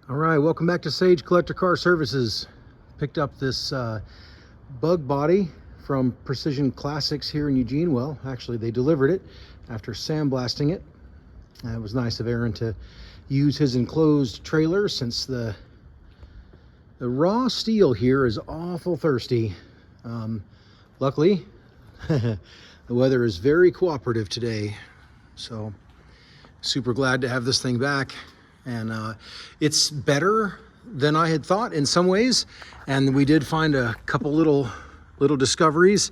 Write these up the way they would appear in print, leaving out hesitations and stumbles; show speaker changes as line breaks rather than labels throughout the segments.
All right, welcome back to Sage Collector Car Services. Picked up this bug body from Precision Classics here in Eugene. Well, actually they delivered it after sandblasting it. It was nice of Aaron to use his enclosed trailer since the raw steel here is awful thirsty. Luckily, the weather is very cooperative today, so super glad to have this thing back. And it's better than I had thought in some ways, and we did find a couple little discoveries.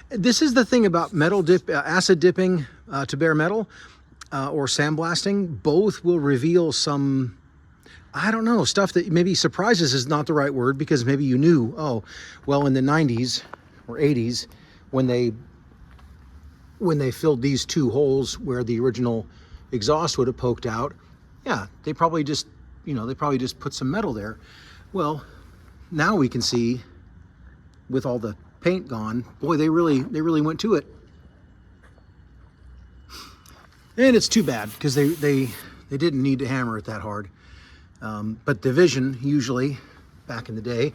This is the thing about metal acid dipping to bare metal or sandblasting. Both will reveal some, I don't know, stuff that maybe surprises is not the right word, because maybe you knew, oh, well, in the 90s or 80s when they filled these two holes where the original exhaust would have poked out, yeah, they probably just put some metal there. Well, now we can see with all the paint gone, boy, they really went to it. And it's too bad, because they didn't need to hammer it that hard. But the vision usually back in the day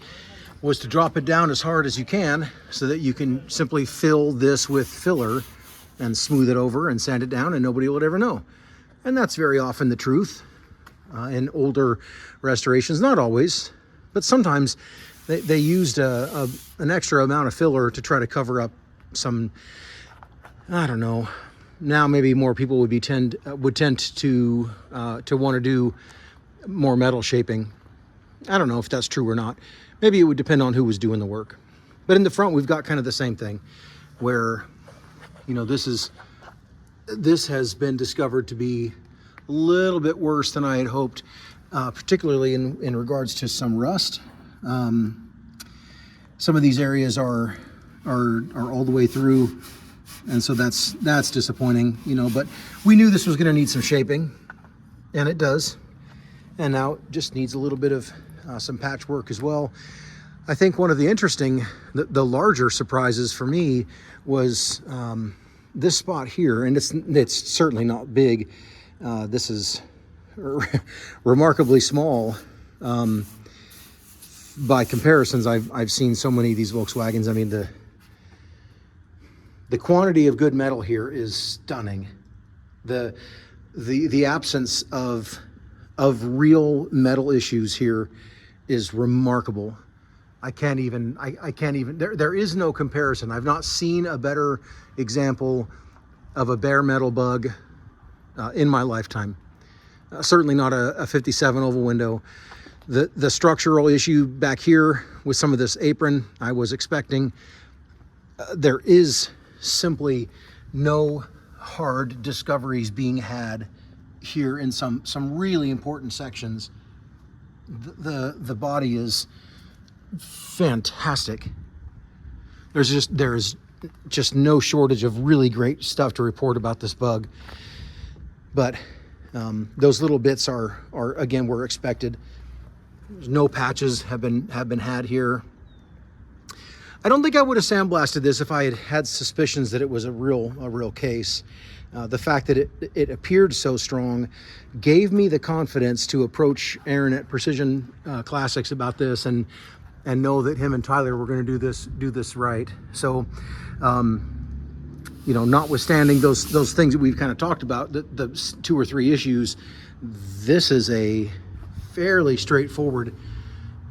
was to drop it down as hard as you can so that you can simply fill this with filler and smooth it over and sand it down and nobody would ever know. And that's very often the truth in older restorations. Not always, but sometimes they used an extra amount of filler to try to cover up some, I don't know. Now maybe more people would tend to want to do more metal shaping. I don't know if that's true or not. Maybe it would depend on who was doing the work. But in the front, we've got kind of the same thing, where, you know, this has been discovered to be a little bit worse than I had hoped, particularly in regards to some rust. Some of these areas are all the way through, and so that's disappointing, you know. But we knew this was going to need some shaping, and it does. And now it just needs a little bit of some patchwork as well. I think one of the interesting, the larger surprises for me was this spot here, and it's certainly not big. This is remarkably small by comparisons. I've seen so many of these Volkswagens. I mean, the quantity of good metal here is stunning. The absence of real metal issues here is remarkable. I can't even, there is no comparison. I've not seen a better example of a bare metal bug in my lifetime. Certainly not a 57 oval window. The structural issue back here with some of this apron, I was expecting. There is simply no hard discoveries being had here in some really important sections. The body is fantastic. There's just no shortage of really great stuff to report about this bug. But those little bits are again, were expected. There's no patches have been had here. I don't think I would have sandblasted this if I had suspicions that it was a real case. The fact that it appeared so strong gave me the confidence to approach Aaron at Precision Classics about this and know that him and Tyler were going to do this right. So, you know, notwithstanding those things that we've kind of talked about, the 2 or 3 issues, this is a fairly straightforward,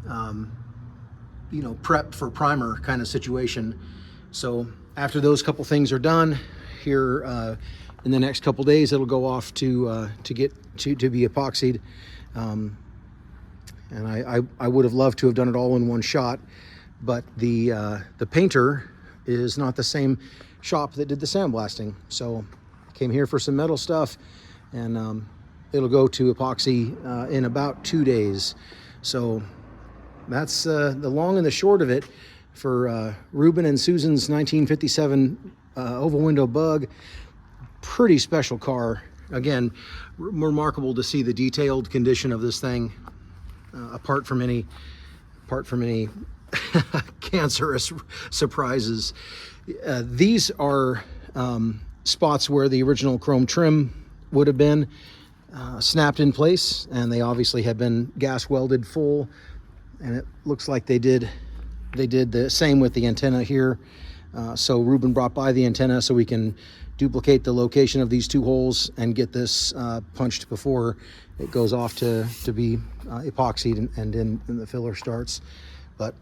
you know, prep for primer kind of situation. So after those couple things are done here, in the next couple days, it'll go off to be epoxied. And I would have loved to have done it all in one shot, but the painter is not the same shop that did the sandblasting. So came here for some metal stuff, and it'll go to epoxy in about 2 days. So that's the long and the short of it for Reuben and Susan's 1957 oval window bug. Pretty special car. Again, remarkable to see the detailed condition of this thing, apart from any cancerous surprises. These are spots where the original chrome trim would have been. snapped in place, and they obviously have been gas welded full, and it looks like they did the same with the antenna here. So Reuben brought by the antenna so we can duplicate the location of these 2 holes and get this punched before it goes off to be epoxied and then the filler starts. But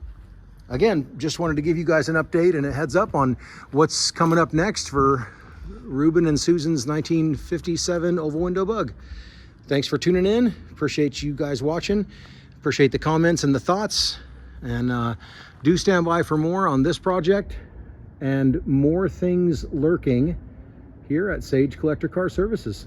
again, just wanted to give you guys an update and a heads up on what's coming up next for Reuben and Susan's 1957 oval window bug. Thanks for tuning in. Appreciate you guys watching. Appreciate the comments and the thoughts. And do stand by for more on this project and more things lurking here at Sage Collector Car Services.